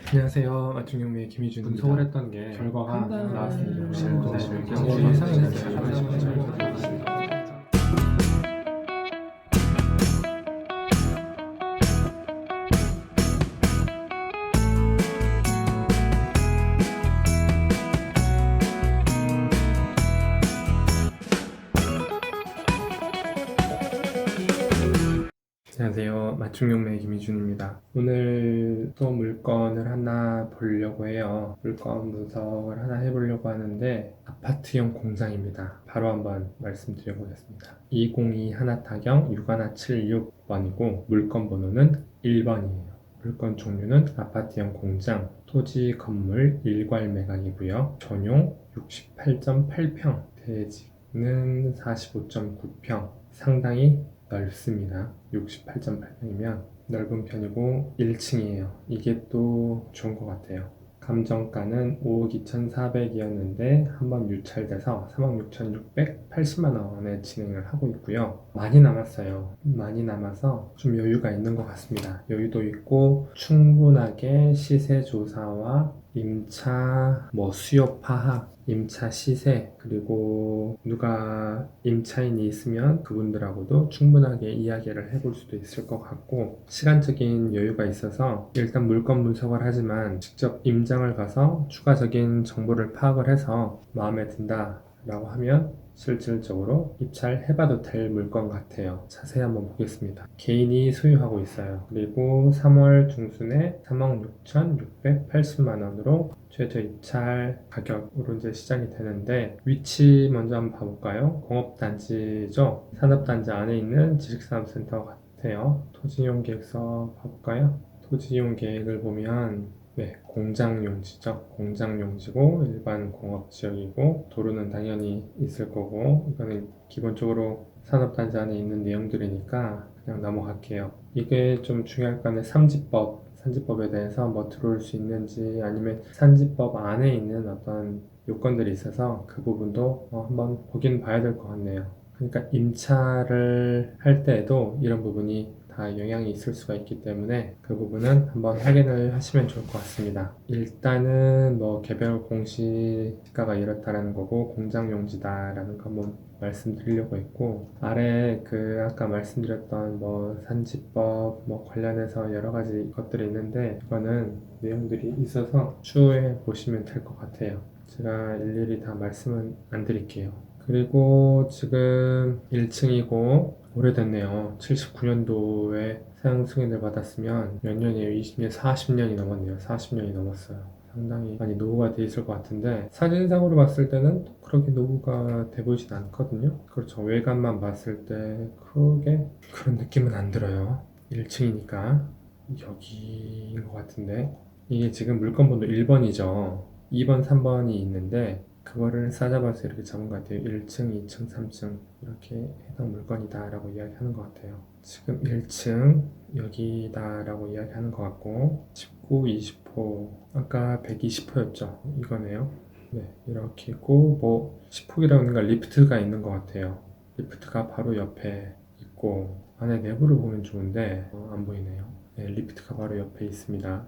안녕하세요. 맞춤경매의 김희준입니다. 분석을 했던 게 결과가 나왔습니다. 혹시 네, 보시면 네, 예상했어요. 안녕하세요. 맞춤경매의 김희준입니다. 오늘 또 물건을 하나 보려고 해요. 물건 분석을 하나 해보려고 하는데 아파트형 공장입니다. 바로 한번 말씀드려보겠습니다. 202 하나타경 61776번이고 물건 번호는 1번이에요. 물건 종류는 아파트형 공장, 토지 건물 일괄 매각이고요. 전용 68.8평, 대지는 45.9평, 상당히 넓습니다. 68.8평이면 넓은 편이고 1층이에요. 이게 또 좋은 것 같아요. 감정가는 5억 2,400이었는데 한번 유찰돼서 3억 6,680만 원에 진행을 하고 있고요. 많이 남았어요. 많이 남아서 좀 여유가 있는 것 같습니다. 여유도 있고 충분하게 시세 조사와 임차 수요 파악, 임차 시세, 그리고 누가 임차인이 있으면 그분들하고도 충분하게 이야기를 해볼 수도 있을 것 같고, 시간적인 여유가 있어서 일단 물건 분석을 하지만 직접 임장을 가서 추가적인 정보를 파악을 해서 마음에 든다 라고 하면 실질적으로 입찰해봐도 될 물건 같아요. 자세히 한번 보겠습니다. 개인이 소유하고 있어요. 그리고 3월 중순에 3억 6,680만 원으로 최저 입찰 가격으로 이제 시작이 되는데, 위치 먼저 한번 봐볼까요? 공업단지죠. 산업단지 안에 있는 지식산업센터 같아요. 토지이용 계획서 봐볼까요? 토지이용 계획을 보면 공장용지죠. 공장용지고 일반 공업지역이고 도로는 당연히 있을 거고, 이거는 기본적으로 산업단지 안에 있는 내용들이니까 그냥 넘어갈게요. 이게 좀 중요할 거는 산지법에 대해서 들어올 수 있는지, 아니면 산지법 안에 있는 어떤 요건들이 있어서 그 부분도 한번 보긴 봐야 될 것 같네요. 그러니까 임차를 할 때에도 이런 부분이 다 영향이 있을 수가 있기 때문에 그 부분은 한번 확인을 하시면 좋을 것 같습니다. 일단은 개별 공시가가 이렇다라는 거고 공장용지다라는 거 한번 말씀드리려고 했고, 아래 아까 말씀드렸던 산지법 관련해서 여러 가지 것들이 있는데, 이거는 내용들이 있어서 추후에 보시면 될 것 같아요. 제가 일일이 다 말씀은 안 드릴게요. 그리고 지금 1층이고 오래됐네요. 79년도에 사용 승인을 받았으면 몇 년이에요? 20년, 40년이 넘었네요. 40년이 넘었어요. 상당히 많이 노후가 돼 있을 것 같은데, 사진상으로 봤을 때는 그렇게 노후가 돼 보이진 않거든요. 그렇죠. 외관만 봤을 때 크게 그런 느낌은 안 들어요. 1층이니까 여기인 것 같은데, 이게 지금 물건번호 1번이죠. 2번, 3번이 있는데 그거를 싸잡아서 이렇게 잡은 것 같아요. 1층, 2층, 3층 이렇게 해당 물건이다 라고 이야기하는 것 같아요. 지금 1층 여기다 라고 이야기하는 것 같고, 19, 20호 아까 120호였죠. 이거네요. 네, 이렇게 있고 10호기라는 건 리프트가 있는 것 같아요. 리프트가 바로 옆에 있고, 안에 내부를 보면 좋은데 안 보이네요. 네, 리프트가 바로 옆에 있습니다.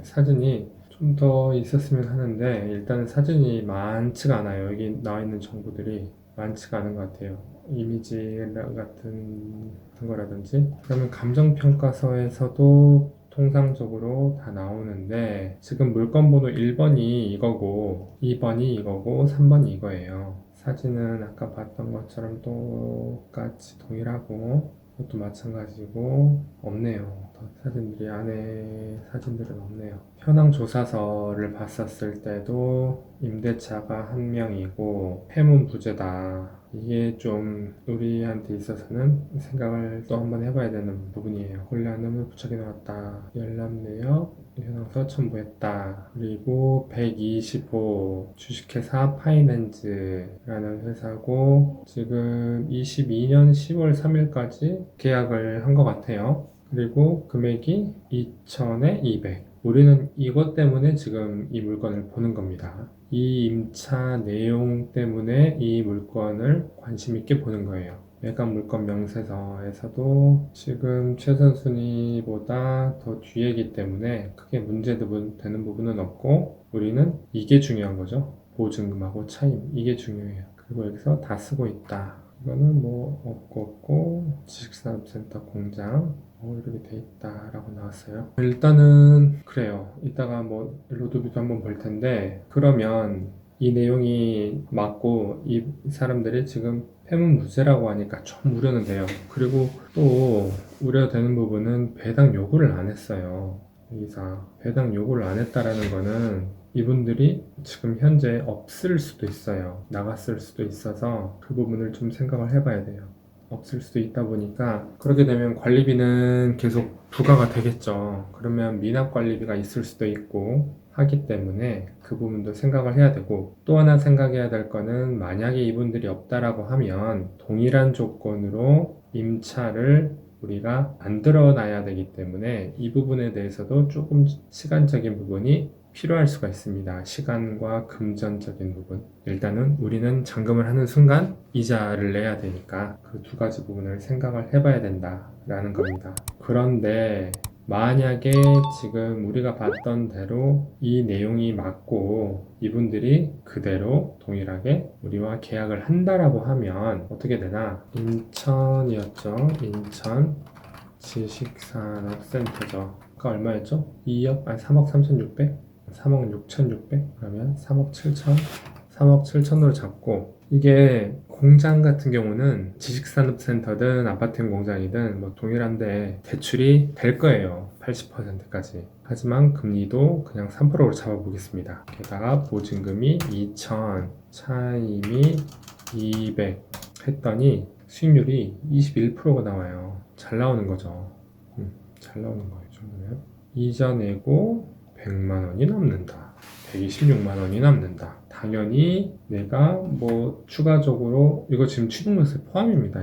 사진이 좀 더 있었으면 하는데 일단은 사진이 많지가 않아요. 여기 나와 있는 정보들이 많지가 않은 것 같아요. 이미지 같은 거라든지, 그러면 감정평가서에서도 통상적으로 다 나오는데, 지금 물건 번호 1번이 이거고 2번이 이거고 3번이 이거예요. 사진은 아까 봤던 것처럼 똑같이 동일하고 이것도 마찬가지고 없네요. 사진들이, 안에 사진들은 없네요. 현황 조사서를 봤었을 때도 임대차가 한 명이고 폐문 부재다. 이게 좀 우리한테 있어서는 생각을 또 한번 해봐야 되는 부분이에요. 권리안음을 부착해 놓았다. 열람 내역 현황서 첨부했다. 그리고 125 주식회사 파이낸즈라는 회사고 지금 22년 10월 3일까지 계약을 한 것 같아요. 그리고 금액이 2,000에 200. 우리는 이것 때문에 지금 이 물건을 보는 겁니다. 이 임차 내용 때문에 이 물건을 관심 있게 보는 거예요. 매각 물건 명세서에서도 지금 최선 순위보다 더 뒤에기 때문에 크게 문제되는 부분은 없고, 우리는 이게 중요한 거죠. 보증금하고 차임, 이게 중요해요. 그리고 여기서 다 쓰고 있다. 이거는 뭐 없고 지식산업센터 공장 이렇게 돼 있다라고 나왔어요. 일단은 그래요. 이따가 뭐 로드뷰도 한번 볼 텐데, 그러면 이 내용이 맞고 이 사람들이 지금 폐문무죄라고 하니까 좀 우려는 돼요. 그리고 또 우려되는 부분은 배당 요구를 안 했어요. 이사 배당 요구를 안 했다라는 거는 이분들이 지금 현재 없을 수도 있어요. 나갔을 수도 있어서 그 부분을 좀 생각을 해봐야 돼요. 없을 수도 있다 보니까 그렇게 되면 관리비는 계속 부과가 되겠죠. 그러면 미납 관리비가 있을 수도 있고 하기 때문에 그 부분도 생각을 해야 되고, 또 하나 생각해야 될 거는 만약에 이분들이 없다라고 하면 동일한 조건으로 임차를 우리가 만들어 놔야 되기 때문에 이 부분에 대해서도 조금 시간적인 부분이 필요할 수가 있습니다. 시간과 금전적인 부분. 일단은 우리는 잔금을 하는 순간 이자를 내야 되니까 그 두 가지 부분을 생각을 해봐야 된다라는 겁니다. 그런데 만약에 지금 우리가 봤던 대로 이 내용이 맞고 이분들이 그대로 동일하게 우리와 계약을 한다라고 하면 어떻게 되나? 인천이었죠. 인천 지식산업센터죠. 아까 얼마였죠? 2억, 아니 3억 3,600? 3억 6,600? 그러면 3억 7천? 3억 7천으로 잡고, 이게 공장 같은 경우는 지식산업센터든 아파트형 공장이든 뭐 동일한데 대출이 될 거예요. 80%까지. 하지만 금리도 그냥 3%로 잡아보겠습니다. 게다가 보증금이 2천, 차임이 200 했더니 수익률이 21%가 나와요. 잘 나오는 거죠. 잘 나오는 거예요. 이 정도면. 이자 내고 100만 원이 남는다. 126만 원이 남는다. 당연히 내가 뭐 추가적으로, 이거 지금 취득세 포함입니다.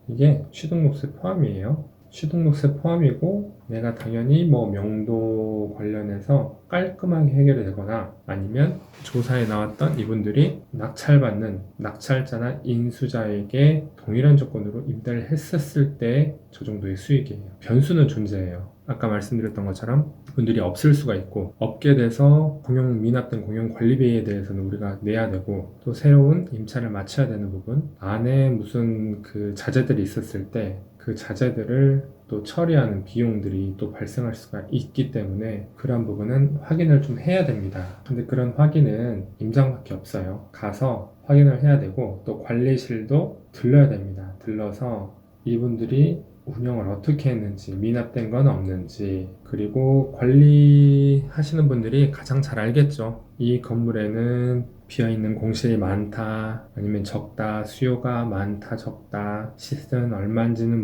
이게 취득세 포함이에요. 취득세 포함이고, 내가 당연히 뭐 명도 관련해서 깔끔하게 해결이 되거나 아니면 조사에 나왔던 이분들이 낙찰받는 낙찰자나 인수자에게 동일한 조건으로 임대를 했었을 때 저 정도의 수익이에요. 변수는 존재해요. 아까 말씀드렸던 것처럼 분들이 없을 수가 있고, 없게 돼서 공용 미납된 공용 관리비에 대해서는 우리가 내야 되고, 또 새로운 임차를 마쳐야 되는 부분, 안에 무슨 그 자재들이 있었을 때 그 자재들을 또 처리하는 비용들이 또 발생할 수가 있기 때문에 그런 부분은 확인을 좀 해야 됩니다. 근데 그런 확인은 임장밖에 없어요. 가서 확인을 해야 되고, 또 관리실도 들러야 됩니다. 들러서 이분들이 운영을 어떻게 했는지, 미납된 건 없는지, 그리고 관리하시는 분들이 가장 잘 알겠죠. 이 건물에는 비어있는 공실이 많다, 아니면 적다, 수요가 많다, 적다, 시세는 얼마인지는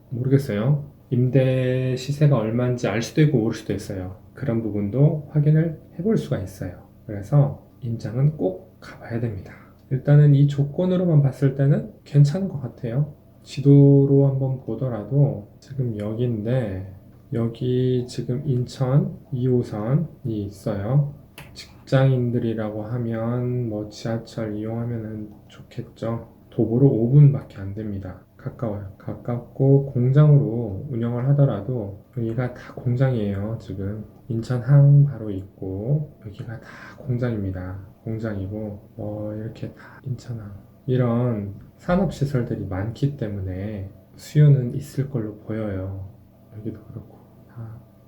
모르겠어요. 임대 시세가 얼마인지 알 수도 있고 모를 수도 있어요. 그런 부분도 확인을 해볼 수가 있어요. 그래서 임장은 꼭 가봐야 됩니다. 일단은 이 조건으로만 봤을 때는 괜찮은 것 같아요. 지도로 한번 보더라도 지금 여기인데, 여기 지금 인천 2호선이 있어요. 직장인들이라고 하면 뭐 지하철 이용하면 좋겠죠. 도보로 5분밖에 안 됩니다. 가까워요. 가깝고 공장으로 운영을 하더라도 여기가 다 공장이에요. 지금 인천항 바로 있고 여기가 다 공장입니다. 공장이고 뭐 이렇게 다 인천항, 이런 산업시설들이 많기 때문에 수요는 있을 걸로 보여요. 여기도 그렇고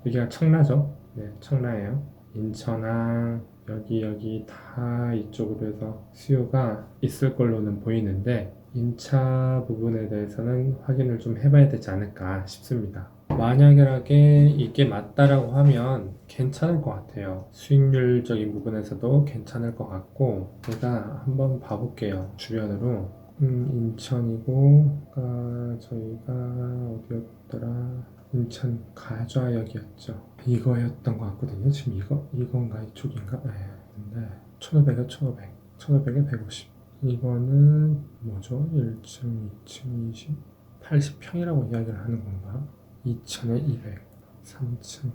여기가 청라죠. 네, 청라예요. 인천항 여기 다 이쪽으로 해서 수요가 있을 걸로는 보이는데, 임차 부분에 대해서는 확인을 좀 해봐야 되지 않을까 싶습니다. 만약에 이게 맞다라고 하면 괜찮을 것 같아요. 수익률적인 부분에서도 괜찮을 것 같고, 제가 한번 봐볼게요. 주변으로. 인천이고, 저희가 어디였더라? 인천 가좌역이었죠. 이거였던 것 같거든요. 지금 이건가 이쪽인가? 네. 근데 1,500에 1,500, 1,500에 150. 이거는 뭐죠? 1층, 2층, 20, 80평이라고 이야기를 하는 건가? 2,000에 200, 3층.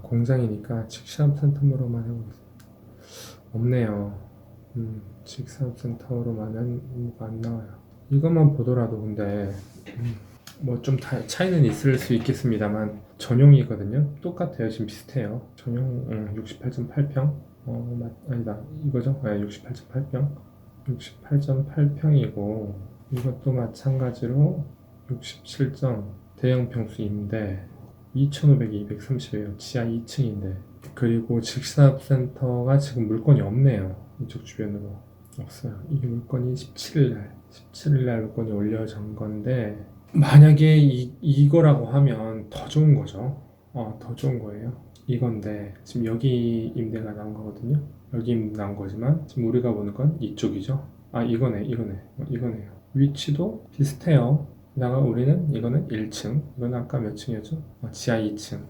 공장이니까 직산업센터로만 해보겠습니다. 없네요. 직산업센터로만은 뭐가 안 나와요. 이것만 보더라도 근데 뭐 좀 차이는 있을 수 있겠습니다만 전용이거든요. 똑같아요. 지금 비슷해요. 전용 68.8평. 아니다. 이거죠? 네, 68.8평. 68.8평이고 이것도 마찬가지로 67점 대형 평수인데 2,500이 230이에요. 지하 2층인데. 그리고 직사업센터가 지금 물건이 없네요. 이쪽 주변으로 없어요. 이 물건이 17일 날 물건이 올려진 건데 만약에 이거라고 하면 더 좋은 거죠. 더 좋은 거예요. 이건데 지금 여기 임대가 나온 거거든요. 여기 나온 거지만 지금 우리가 보는 건 이쪽이죠. 이거네요. 위치도 비슷해요. 다가 우리는 이거는 1층, 이거는 아까 몇 층이었죠? 지하 2층.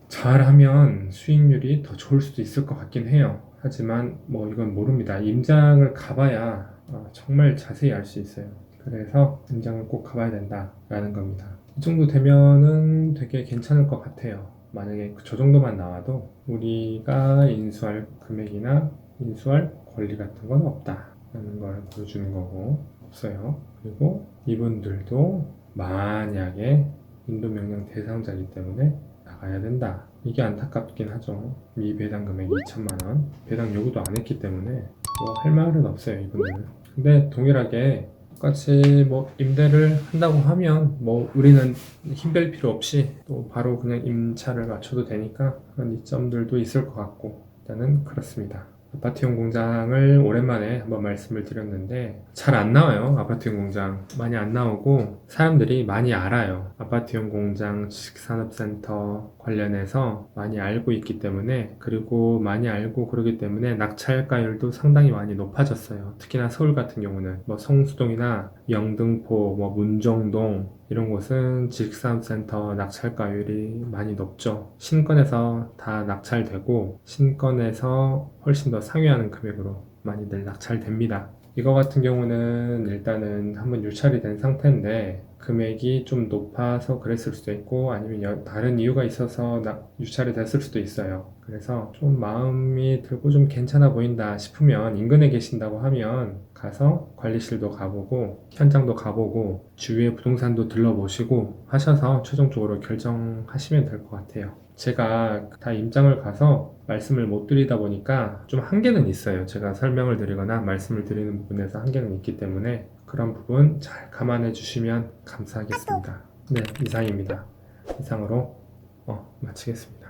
잘하면 수익률이 더 좋을 수도 있을 것 같긴 해요. 하지만 뭐 이건 모릅니다. 임장을 가봐야 정말 자세히 알 수 있어요. 그래서 임장을 꼭 가봐야 된다라는 겁니다. 이 정도 되면은 되게 괜찮을 것 같아요. 만약에 저 정도만 나와도 우리가 인수할 금액이나 인수할 권리 같은 건 없다라는 걸 보여주는 거고 없어요. 그리고 이분들도 만약에 인도명령 대상자이기 때문에 나가야 된다. 이게 안타깝긴 하죠. 미배당 금액 2천만 원 배당 요구도 안 했기 때문에 뭐 할 말은 없어요 이분들은. 근데 동일하게 똑같이 뭐 임대를 한다고 하면 뭐 우리는 힘뺄 필요 없이 또 바로 그냥 임차를 맞춰도 되니까 그런 이점들도 있을 것 같고 일단은 그렇습니다. 아파트용 공장을 오랜만에 한번 말씀을 드렸는데 잘 안 나와요. 아파트용 공장 많이 안 나오고 사람들이 많이 알아요. 아파트용 공장 지식산업센터 관련해서 많이 알고 있기 때문에 그리고 많이 알고 그러기 때문에 낙찰가율도 상당히 많이 높아졌어요. 특히나 서울 같은 경우는 뭐 성수동이나 영등포, 뭐 문정동 이런 곳은 지식산업센터 낙찰가율이 많이 높죠. 신건에서 다 낙찰되고 신건에서 훨씬 더 상회하는 금액으로 많이들 낙찰됩니다. 이거 같은 경우는 일단은 한번 유찰이 된 상태인데 금액이 좀 높아서 그랬을 수도 있고 아니면 다른 이유가 있어서 유찰이 됐을 수도 있어요. 그래서 좀 마음이 들고 좀 괜찮아 보인다 싶으면 인근에 계신다고 하면 가서 관리실도 가보고 현장도 가보고 주위의 부동산도 들러보시고 하셔서 최종적으로 결정하시면 될 것 같아요. 제가 다 임장을 가서 말씀을 못 드리다 보니까 좀 한계는 있어요. 제가 설명을 드리거나 말씀을 드리는 부분에서 한계는 있기 때문에 그런 부분 잘 감안해 주시면 감사하겠습니다. 네, 이상입니다. 이상으로 마치겠습니다.